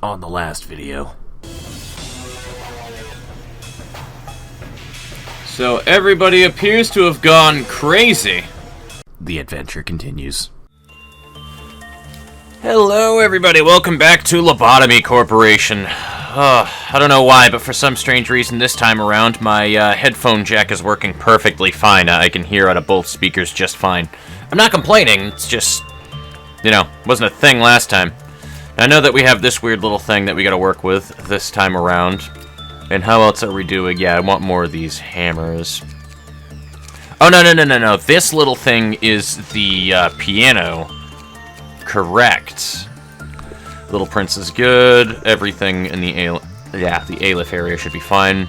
on the last video. So everybody appears to have gone crazy. The adventure continues. Hello everybody, welcome back to Lobotomy Corporation. I don't know why, but for some strange reason this time around, my headphone jack is working perfectly fine. I can hear out of both speakers just fine. I'm not complaining, it's just, you know, wasn't a thing last time. I know that we have this weird little thing that we gotta work with this time around. And how else are we doing? Yeah, I want more of these hammers. Oh, no. This little thing is the piano. Correct. Little Prince is good. Everything in the Aleph area should be fine.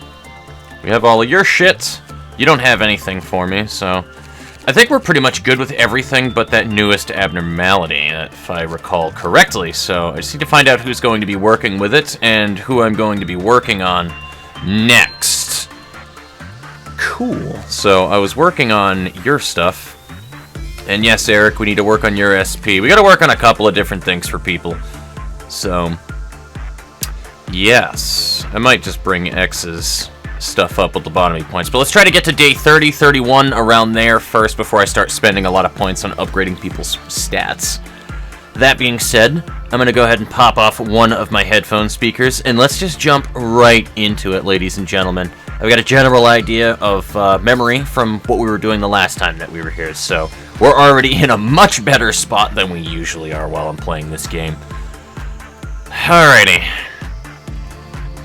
We have all of your shit. You don't have anything for me, so... I think we're pretty much good with everything but that newest abnormality, if I recall correctly. So I just need to find out who's going to be working with it and who I'm going to be working on next. Cool. So I was working on your stuff. And yes, Eric, we need to work on your SP. We gotta work on a couple of different things for people. So, yes. I might just bring X's stuff up with lobotomy points. But let's try to get to day 30, 31, around there first before I start spending a lot of points on upgrading people's stats. That being said, I'm going to go ahead and pop off one of my headphone speakers, and let's just jump right into it, ladies and gentlemen. I've got a general idea of memory from what we were doing the last time that we were here, so we're already in a much better spot than we usually are while I'm playing this game. Alrighty.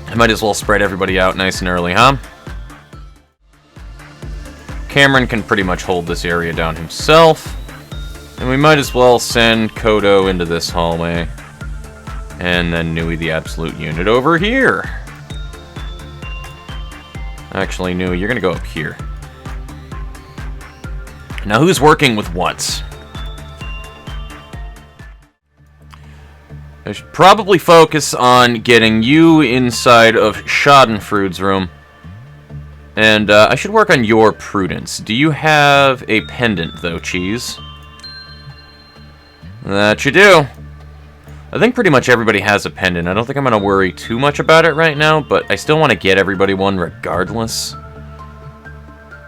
I might as well spread everybody out nice and early, huh? Cameron can pretty much hold this area down himself. And we might as well send Kodo into this hallway. And then Nui the Absolute Unit over here. Actually, Nui, you're gonna go up here. Now, who's working with what? I should probably focus on getting you inside of Schadenfreud's room. And I should work on your prudence. Do you have a pendant, though, Cheese? That you do. I think pretty much everybody has a pendant. I don't think I'm going to worry too much about it right now, but I still want to get everybody one regardless.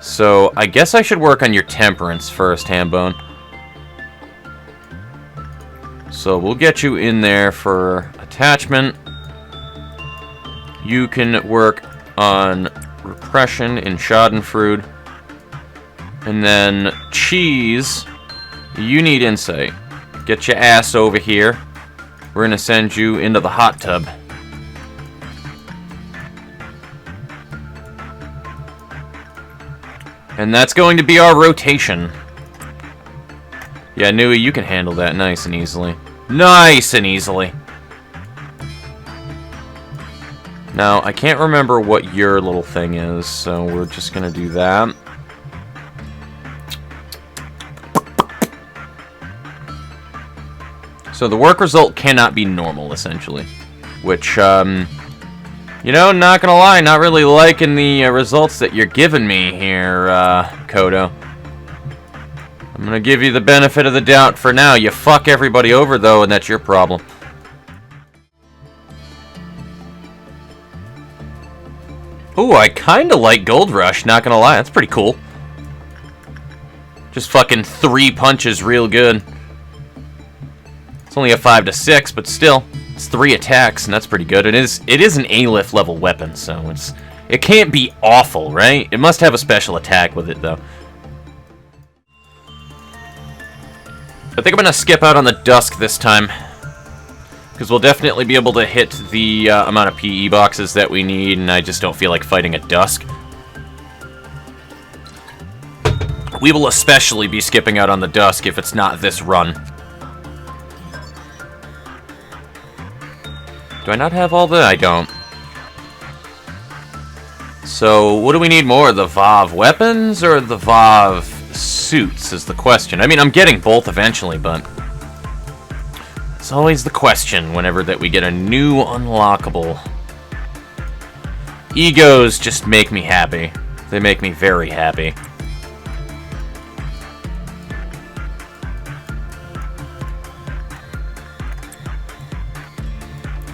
So I guess I should work on your temperance first, Hambone. So we'll get you in there for attachment. You can work on repression in Schadenfreude. And then Cheese, you need insight. Get your ass over here. We're gonna send you into the hot tub. And that's going to be our rotation. Yeah, Nui, you can handle that nice and easily. Nice and easily. Now, I can't remember what your little thing is, so we're just gonna do that. So the work result cannot be normal, essentially. Which, you know, not gonna lie, not really liking the results that you're giving me here, Kodo. I'm gonna give you the benefit of the doubt for now. You fuck everybody over, though, and that's your problem. Ooh, I kinda like Gold Rush, not gonna lie. That's pretty cool. Just fucking 3 punches real good. It's only a 5 to 6, but still, it's 3 attacks, and that's pretty good. It is an Aleph level weapon, so it can't be awful, right? It must have a special attack with it, though. I think I'm going to skip out on the Dusk this time, because we'll definitely be able to hit the amount of PE boxes that we need, and I just don't feel like fighting a Dusk. We will especially be skipping out on the Dusk if it's not this run. Do I not have all the... I don't. So, what do we need more? The VAV weapons or the VAV suits is the question. I mean, I'm getting both eventually, but... it's always the question whenever that we get a new unlockable. Egos just make me happy. They make me very happy.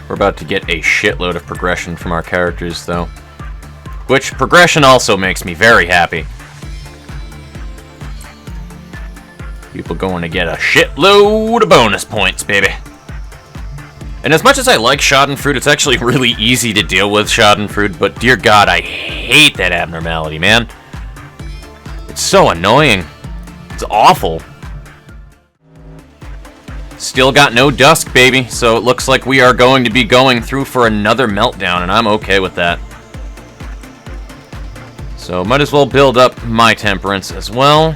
We're about to get a shitload of progression from our characters, though. Which, progression also makes me very happy. People going to get a shitload of bonus points, baby. And as much as I like Schadenfreude, it's actually really easy to deal with Schadenfreude, but dear God, I hate that abnormality, man. It's so annoying. It's awful. Still got no dusk, baby, so it looks like we are going to be going through for another meltdown, and I'm okay with that. So might as well build up my temperance as well.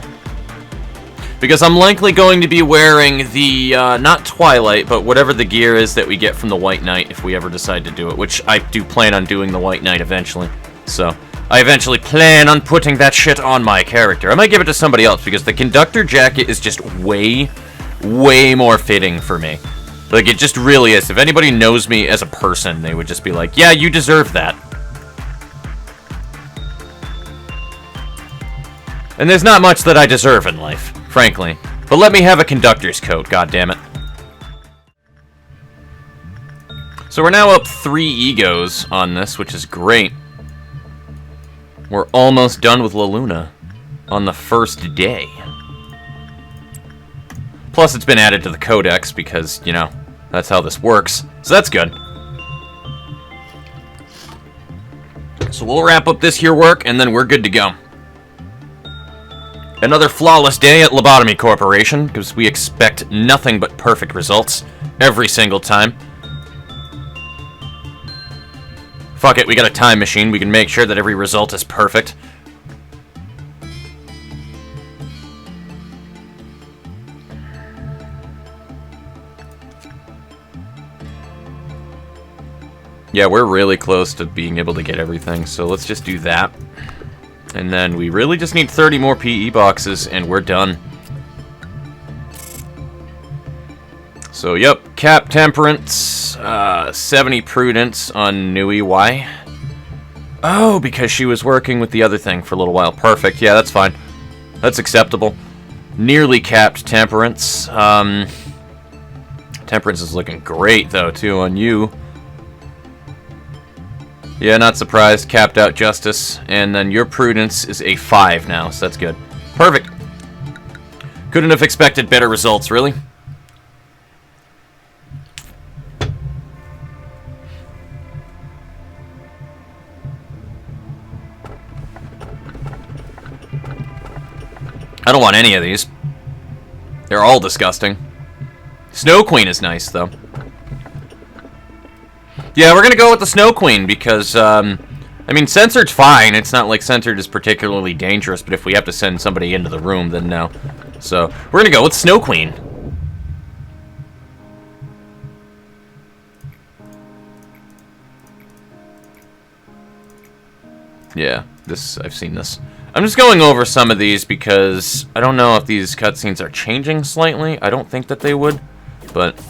Because I'm likely going to be wearing the, not Twilight, but whatever the gear is that we get from the White Knight if we ever decide to do it, which I do plan on doing the White Knight eventually. So, I eventually plan on putting that shit on my character. I might give it to somebody else, because the conductor jacket is just way more fitting for me. Like, it just really is. If anybody knows me as a person, they would just be like, yeah, you deserve that. And there's not much that I deserve in life, frankly. But let me have a conductor's coat, goddammit. So we're now up 3 egos on this, which is great. We're almost done with La Luna on the first day. Plus, it's been added to the codex because, you know, that's how this works. So that's good. So we'll wrap up this here work, and then we're good to go. Another flawless day at Lobotomy Corporation, because we expect nothing but perfect results every single time. Fuck it, we got a time machine. We can make sure that every result is perfect. Yeah, we're really close to being able to get everything, so let's just do that. And then we really just need 30 more PE boxes, and we're done. So, yep, Cap Temperance, 70 Prudence on Nui. Why? Oh, because she was working with the other thing for a little while. Perfect, yeah, that's fine. That's acceptable. Nearly capped Temperance. Temperance is looking great, though, too, on you. Yeah, not surprised. Capped out Justice. And then your Prudence is a 5 now, so that's good. Perfect. Couldn't have expected better results, really. I don't want any of these. They're all disgusting. Snow Queen is nice, though. Yeah, we're gonna go with the Snow Queen because, I mean, Censored's fine. It's not like Censored is particularly dangerous, but if we have to send somebody into the room, then no. So, we're gonna go with Snow Queen. Yeah, I've seen this. I'm just going over some of these because I don't know if these cutscenes are changing slightly. I don't think that they would, but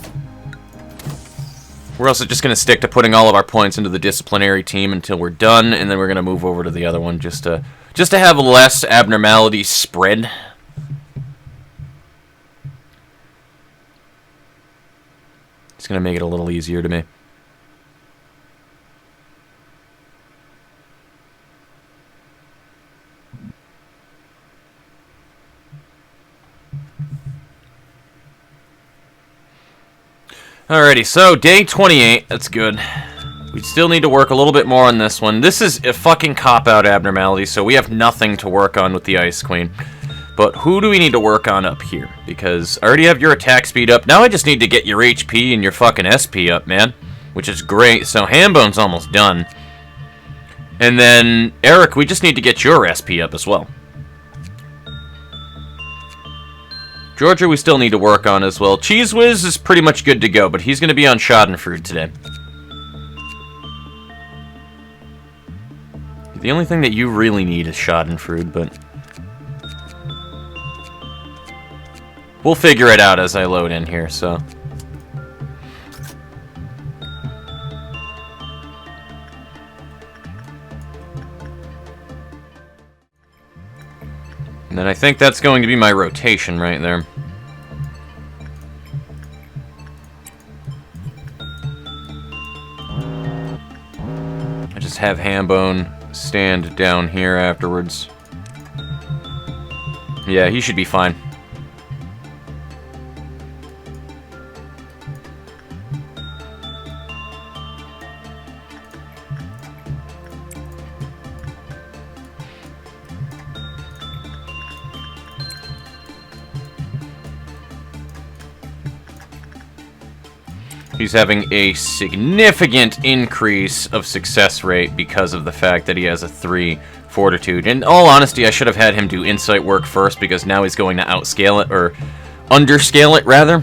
we're also just going to stick to putting all of our points into the disciplinary team until we're done, and then we're going to move over to the other one just to have less abnormalities spread. It's going to make it a little easier to me. Alrighty, so day 28, that's good. We still need to work a little bit more on this one. This is a fucking cop-out abnormality, so we have nothing to work on with the Ice Queen. But who do we need to work on up here? Because I already have your attack speed up. Now I just need to get your HP and your fucking SP up, man. Which is great. So Hambone's almost done. And then, Eric, we just need to get your SP up as well. Georgia we still need to work on as well. Cheese Whiz is pretty much good to go, but he's going to be on Schadenfreude today. The only thing that you really need is Schadenfreude, but we'll figure it out as I load in here, so. And then I think that's going to be my rotation right there. just have Hambone stand down here afterwards. Yeah, he should be fine. He's having a significant increase of success rate because of the fact that he has a 3 fortitude. In all honesty, I should have had him do insight work first, because now he's going to outscale it, or underscale it, rather.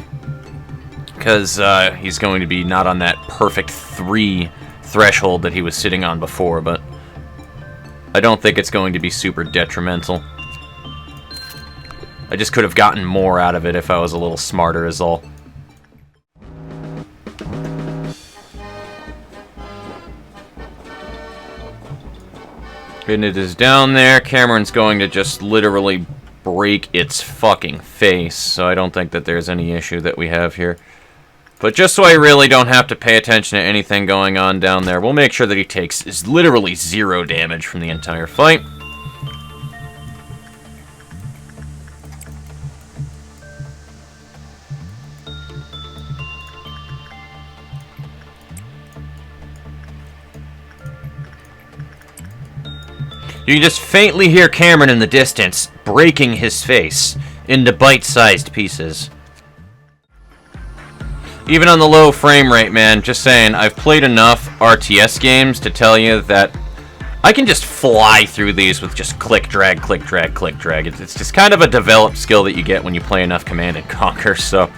Because he's going to be not on that perfect 3 threshold that he was sitting on before, but I don't think it's going to be super detrimental. I just could have gotten more out of it if I was a little smarter, is all. And it is down there. Cameron's going to just literally break its fucking face, so I don't think that there's any issue that we have here. But just so I really don't have to pay attention to anything going on down there, we'll make sure that he takes literally 0 damage from the entire fight. You can just faintly hear Cameron in the distance, breaking his face into bite-sized pieces. Even on the low frame rate, man, just saying, I've played enough RTS games to tell you that I can just fly through these with just click, drag, click, drag, click, drag. It's just kind of a developed skill that you get when you play enough Command & Conquer, so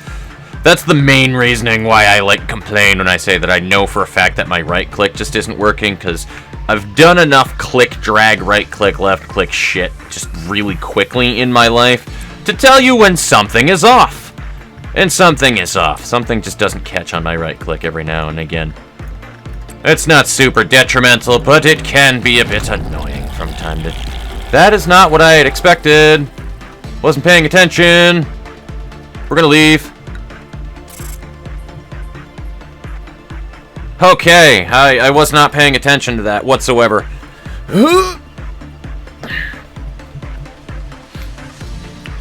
that's the main reasoning why I, like, complain when I say that I know for a fact that my right-click just isn't working, because I've done enough click, drag, right click, left click shit just really quickly in my life to tell you when something is off. And something is off. Something just doesn't catch on my right click every now and again. It's not super detrimental, but it can be a bit annoying from time to... That is not what I had expected. Wasn't paying attention. We're gonna leave. Okay, I was not paying attention to that whatsoever.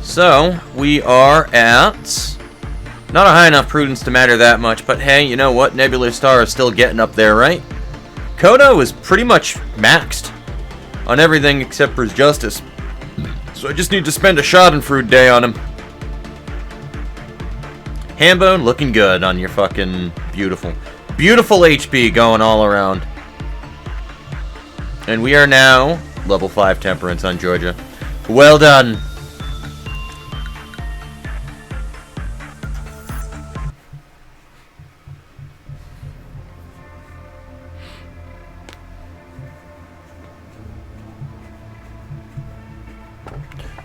So, we are at... Not a high enough prudence to matter that much, but hey, you know what? Nebula Star is still getting up there, right? Kodo is pretty much maxed on everything except for his justice. So I just need to spend a Schadenfreude day on him. Hambone looking good on your fucking beautiful... Beautiful HP going all around. And we are now level 5 Temperance on Georgia. Well done.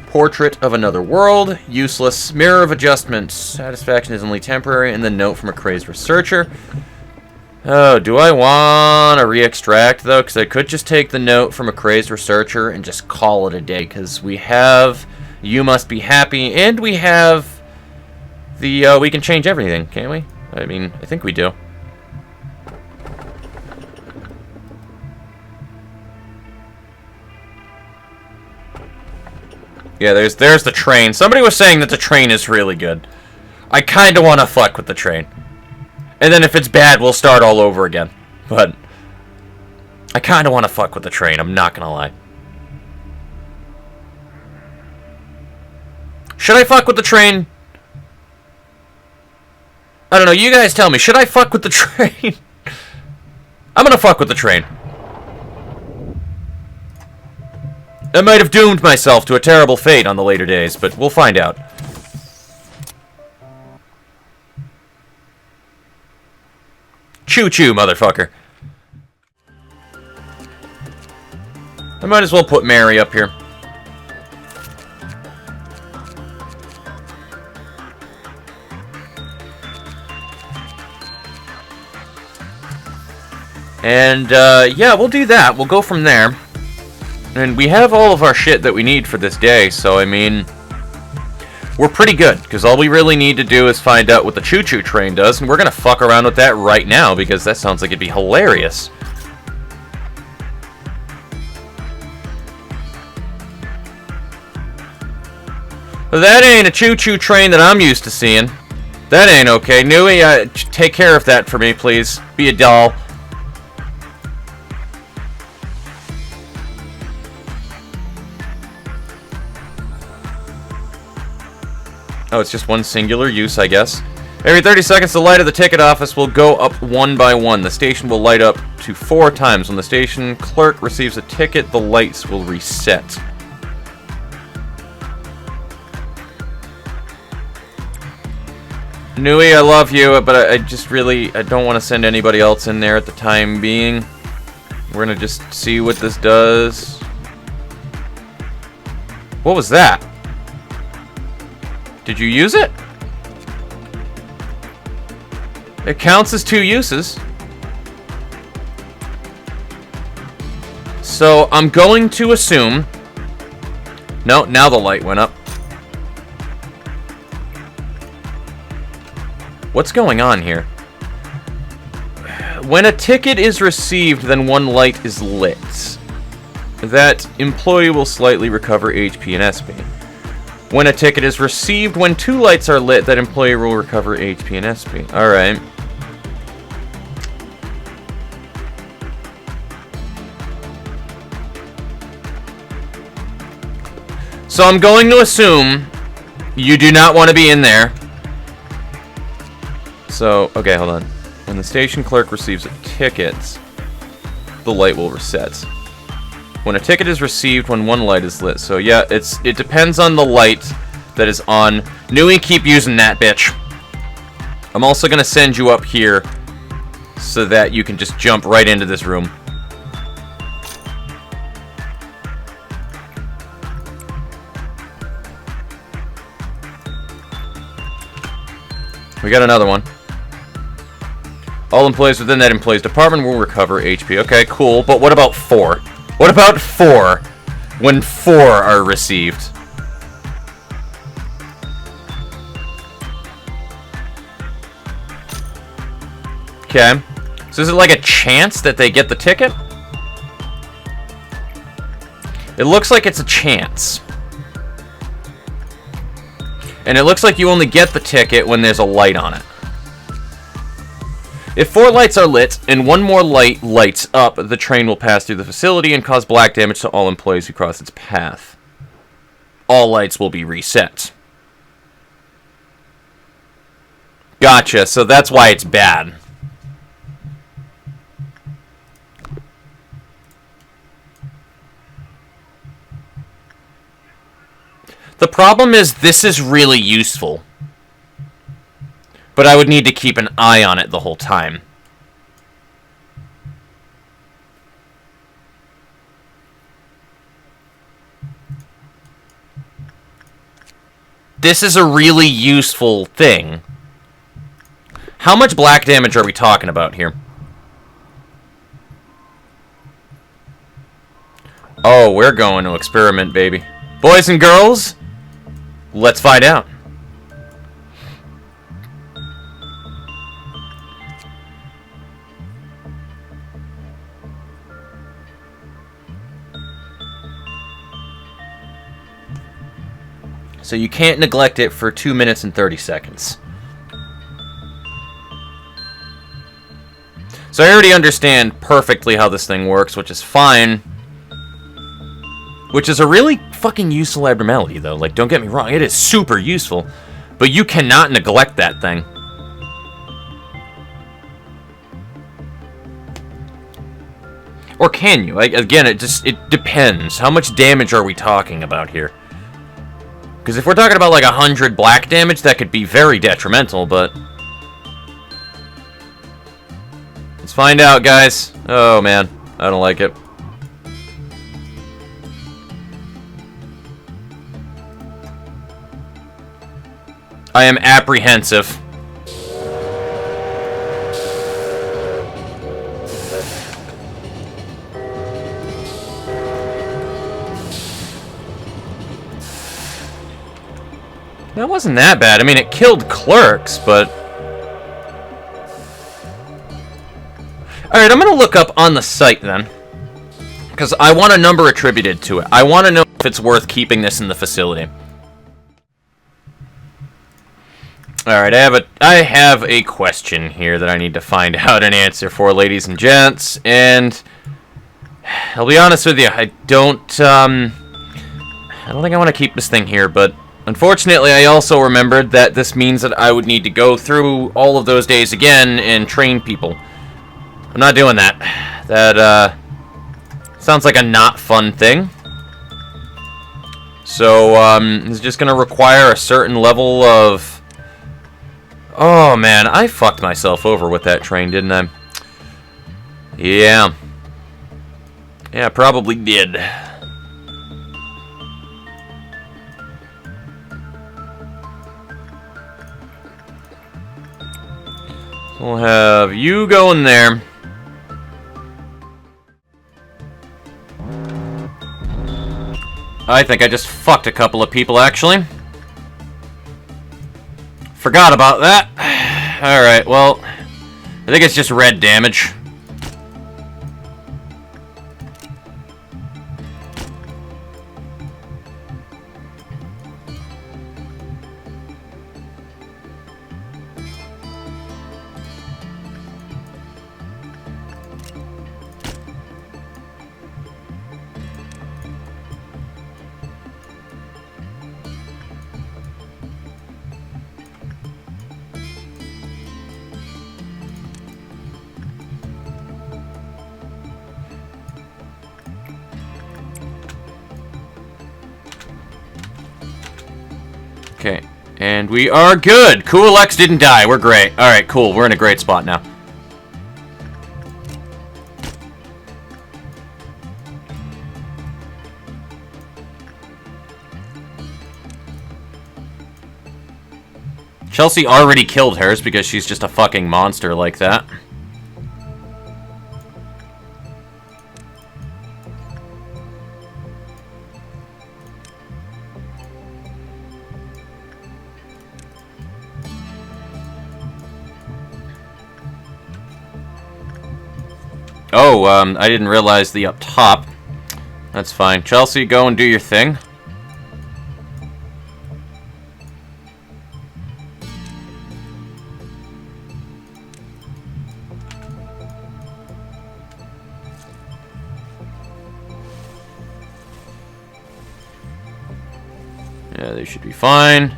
Portrait of Another World. Useless. Mirror of Adjustment. Satisfaction is only temporary. And the note from a crazed researcher. Oh, do I want to re-extract, though? Because I could just take the note from a crazed researcher and just call it a day. Because we have You Must Be Happy, and we have the, we can change everything, can't we? I mean, I think we do. Yeah, there's the train. Somebody was saying that the train is really good. I kind of want to fuck with the train. And then if it's bad, we'll start all over again. But I kind of want to fuck with the train, I'm not going to lie. Should I fuck with the train? I don't know, you guys tell me. Should I fuck with the train? I'm going to fuck with the train. I might have doomed myself to a terrible fate on the later days, but we'll find out. Choo choo, motherfucker. I might as well put Mary up here. And, yeah, we'll do that. We'll go from there. And we have all of our shit that we need for this day, so, I mean... We're pretty good, because all we really need to do is find out what the Choo Choo train does, and we're gonna fuck around with that right now, because that sounds like it'd be hilarious. Well, that ain't a choo-choo train that I'm used to seeing. That ain't okay. Nui, take care of that for me, please. Be a doll. Oh, it's just one singular use, I guess. Every 30 seconds, the light of the ticket office will go up one by one. The station will light up to 4 times. When the station clerk receives a ticket, the lights will reset. Nui, I love you, but I just really, I don't want to send anybody else in there at the time being. We're gonna just see what this does. What was that? Did you use it? It counts as 2 uses. So I'm going to assume... No, now the light went up. What's going on here? When a ticket is received, then one light is lit. That employee will slightly recover HP and SP. When a ticket is received, when 2 lights are lit, that employee will recover HP and SP. Alright. So I'm going to assume you do not want to be in there. So, okay, hold on. When the station clerk receives a ticket, the light will reset. When a ticket is received, when 1 light is lit. So yeah, it depends on the light that is on. Nui, keep using that, bitch. I'm also gonna send you up here so that you can just jump right into this room. We got another one. All employees within that employee's department will recover HP. Okay, cool. But what about 4? What about 4? When 4 are received? Okay. So is it like a chance that they get the ticket? It looks like it's a chance. And it looks like you only get the ticket when there's a light on it. If 4 lights are lit, and 1 more light lights up, the train will pass through the facility and cause black damage to all employees who cross its path. All lights will be reset. Gotcha, so that's why it's bad. The problem is, this is really useful. But I would need to keep an eye on it the whole time. This is a really useful thing. How much black damage are we talking about here? Oh, we're going to experiment, baby. Boys and girls, let's find out. So you can't neglect it for 2 minutes and 30 seconds. So I already understand perfectly how this thing works, which is fine. Which is a really fucking useful abnormality, though. Like, don't get me wrong, it is super useful. But you cannot neglect that thing. Or can you? Again, it depends. How much damage are we talking about here? Because if we're talking about like 100 black damage, that could be very detrimental, but... Let's find out, guys. Oh, man. I don't like it. I am apprehensive. That wasn't that bad. I mean, it killed clerks, but... Alright, I'm going to look up on the site, then. Because I want a number attributed to it. I want to know if it's worth keeping this in the facility. Alright, I have a question here that I need to find out an answer for, ladies and gents, and I'll be honest with you, I don't think I want to keep this thing here, but unfortunately I also remembered that this means that I would need to go through all of those days again and train people. I'm not doing that. That, sounds like a not fun thing. So, it's just gonna require a certain level of... Oh, man, I fucked myself over with that train, didn't I? Yeah. Yeah, probably did. We'll have you go in there. I think I just fucked a couple of people, actually. Forgot about that. Alright, well, I think it's just red damage. Okay, and we are good. Cool X didn't die. We're great. Alright, cool. We're in a great spot now. Chelsea already killed hers because she's just a fucking monster like that. Oh, I didn't realize the up top. That's fine. Chelsea, go and do your thing. Yeah, they should be fine.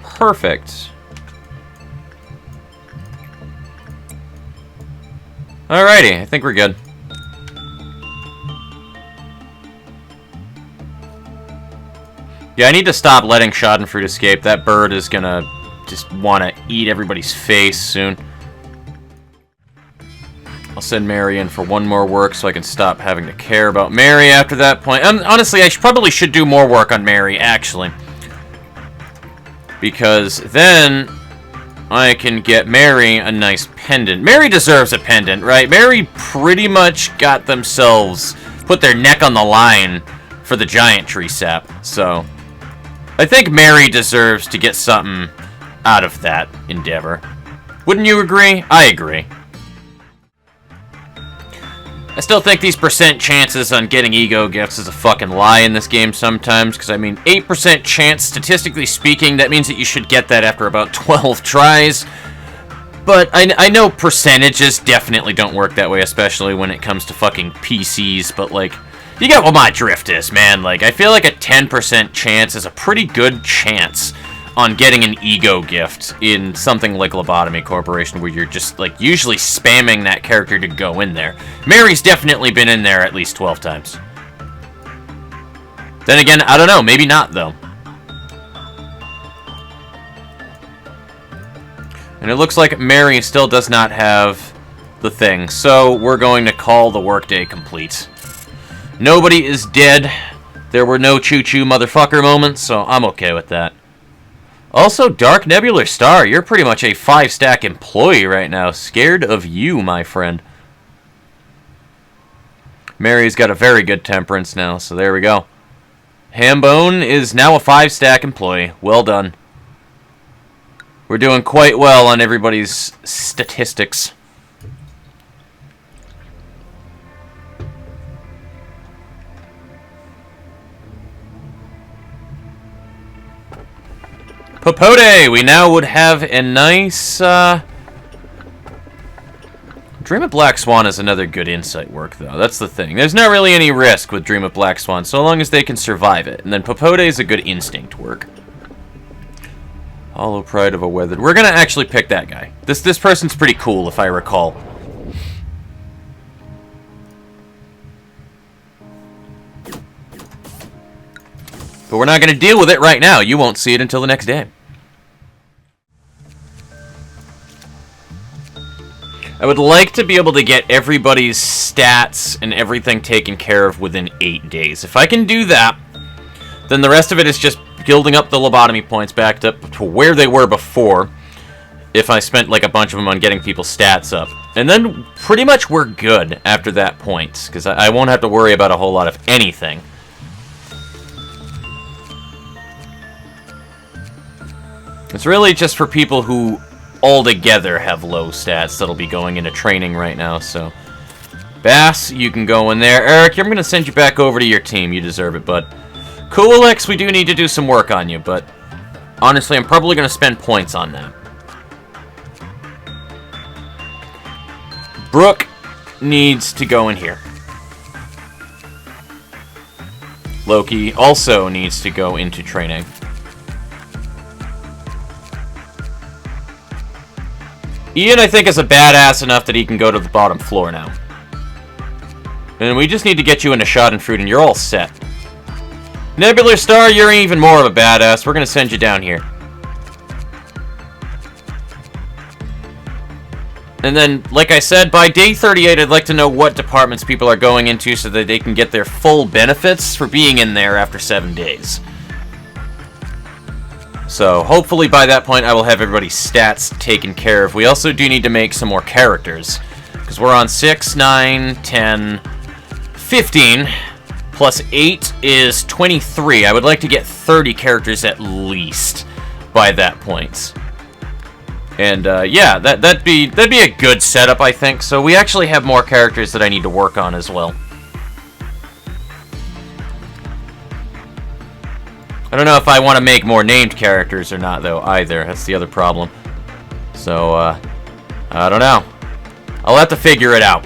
Perfect. Alrighty, I think we're good. Yeah, I need to stop letting Schadenfreude escape. That bird is gonna just want to eat everybody's face soon. I'll send Mary in for one more work so I can stop having to care about Mary after that point. Honestly, I probably should do more work on Mary, actually. Because then I can get Mary a nice pendant. Mary deserves a pendant, right? Mary pretty much got themselves, put their neck on the line for the giant tree sap. So, I think Mary deserves to get something out of that endeavor. Wouldn't you agree? I agree. I still think these percent chances on getting ego gifts is a fucking lie in this game sometimes, because I mean, 8% chance, statistically speaking, that means that you should get that after about 12 tries. But I know percentages definitely don't work that way, especially when it comes to fucking PCs, but like, you get what my drift is, man. Like, I feel like a 10% chance is a pretty good chance on getting an ego gift in something like Lobotomy Corporation, where you're just, like, usually spamming that character to go in there. Mary's definitely been in there at least 12 times. Then again, I don't know, maybe not, though. And it looks like Mary still does not have the thing, so we're going to call the workday complete. Nobody is dead. There were no CHOO CHOO motherfucker moments, so I'm okay with that. Also, Dark Nebular Star, you're pretty much a 5-stack employee right now. Scared of you, my friend. Mary's got a very good temperance now, so there we go. Hambone is now a 5-stack employee. Well done. We're doing quite well on everybody's statistics. Popote! We now would have a nice, Dream of Black Swan is another good insight work, though. That's the thing. There's not really any risk with Dream of Black Swan, so long as they can survive it. And then Popote is a good instinct work. Hollow Pride of a Weathered. We're gonna actually pick that guy. This person's pretty cool, if I recall. But we're not gonna deal with it right now. You won't see it until the next day. I would like to be able to get everybody's stats and everything taken care of within 8 days. If I can do that, then the rest of it is just building up the lobotomy points back up to where they were before, if I spent like a bunch of them on getting people's stats up. And then pretty much we're good after that point, because I won't have to worry about a whole lot of anything. It's really just for people who altogether have low stats that'll be going into training right now, so... Bass, you can go in there. Eric, I'm going to send you back over to your team. You deserve it, bud. Coolix, we do need to do some work on you, but... honestly, I'm probably going to spend points on that. Brooke needs to go in here. Loki also needs to go into training. Ian, I think, is a badass enough that he can go to the bottom floor now. And we just need to get you into Schadenfreude, and you're all set. Nebular Star, you're even more of a badass. We're going to send you down here. And then, like I said, by day 38, I'd like to know what departments people are going into so that they can get their full benefits for being in there after 7 days. So, hopefully by that point I will have everybody's stats taken care of. We also do need to make some more characters, because we're on 6, 9, 10, 15, plus 8 is 23. I would like to get 30 characters at least by that point. And, yeah, that'd be a good setup, I think. So we actually have more characters that I need to work on as well. I don't know if I want to make more named characters or not, though, either. That's the other problem. So, I don't know. I'll have to figure it out.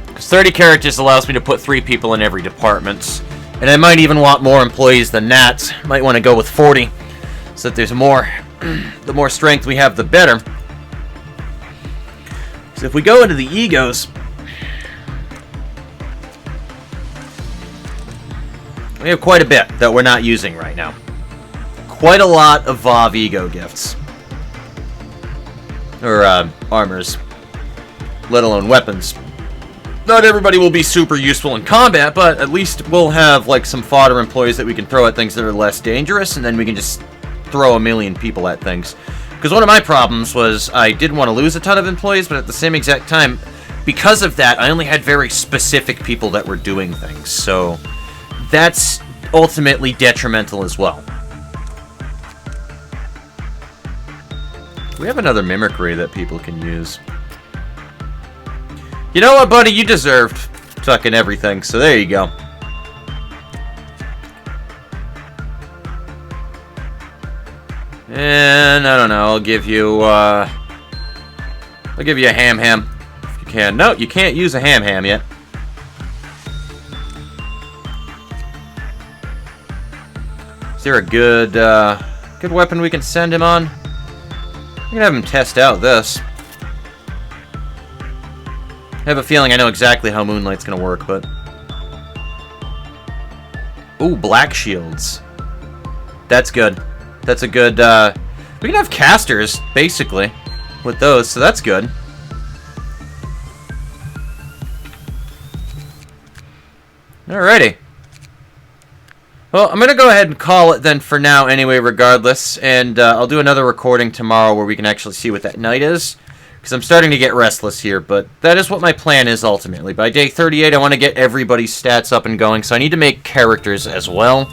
Because 30 characters allows me to put 3 people in every department. And I might even want more employees than that. Might want to go with 40. So that there's more. The more strength we have, the better. So if we go into the egos... we have quite a bit that we're not using right now. Quite a lot of VoV ego gifts. Or, armors. Let alone weapons. Not everybody will be super useful in combat, but at least we'll have, like, some fodder employees that we can throw at things that are less dangerous, and then we can just throw a million people at things. Because one of my problems was I didn't want to lose a ton of employees, but at the same exact time, because of that, I only had very specific people that were doing things, so... that's ultimately detrimental as well. We have another mimicry that people can use. You know what, buddy? You deserved fucking everything, so there you go. And, I don't know, I'll give you a ham-ham, if you can. No, you can't use a ham-ham yet. Is there a good weapon we can send him on? We can have him test out this. I have a feeling I know exactly how Moonlight's gonna work, but... ooh, black shields. That's good. That's a good, we can have casters, basically, with those, so that's good. Alrighty. Well, I'm going to go ahead and call it then for now anyway, regardless. And I'll do another recording tomorrow where we can actually see what that night is. Because I'm starting to get restless here, but that is what my plan is ultimately. By day 38, I want to get everybody's stats up and going, so I need to make characters as well.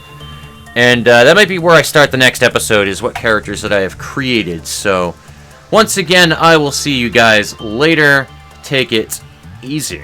And that might be where I start the next episode, is what characters that I have created. So, once again, I will see you guys later. Take it easy.